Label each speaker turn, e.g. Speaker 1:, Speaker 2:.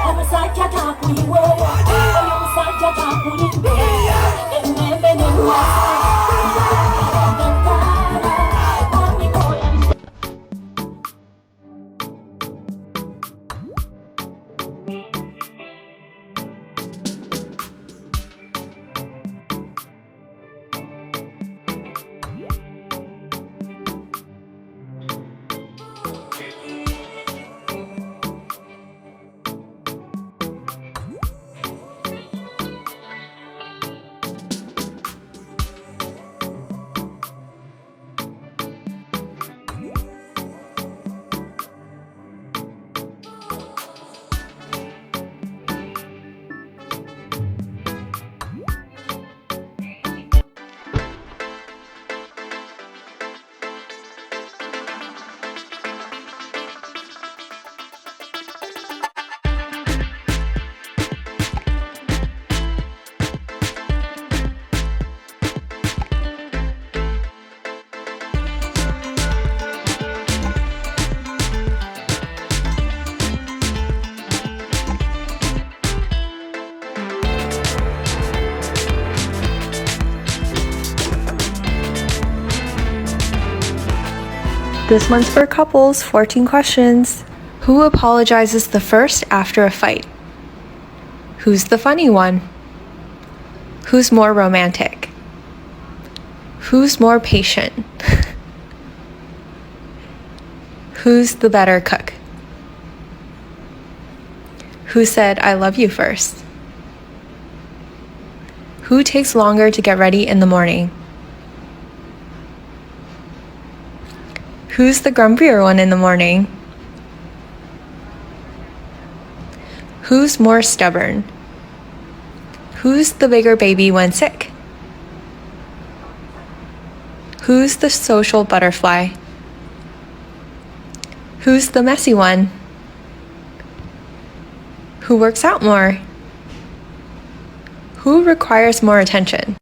Speaker 1: Omusajja takuliwe, oyo musajja takulimbe, emembe
Speaker 2: This one's for couples, 14 questions. Who apologizes the first after a fight? Who's the funny one? Who's more romantic? Who's more patient? Who's the better cook? Who said I love you first? Who takes longer to get ready in the morning? Who's the grumpier one in the morning? Who's more stubborn? Who's the bigger baby when sick? Who's the social butterfly? Who's the messy one? Who works out more? Who requires more attention?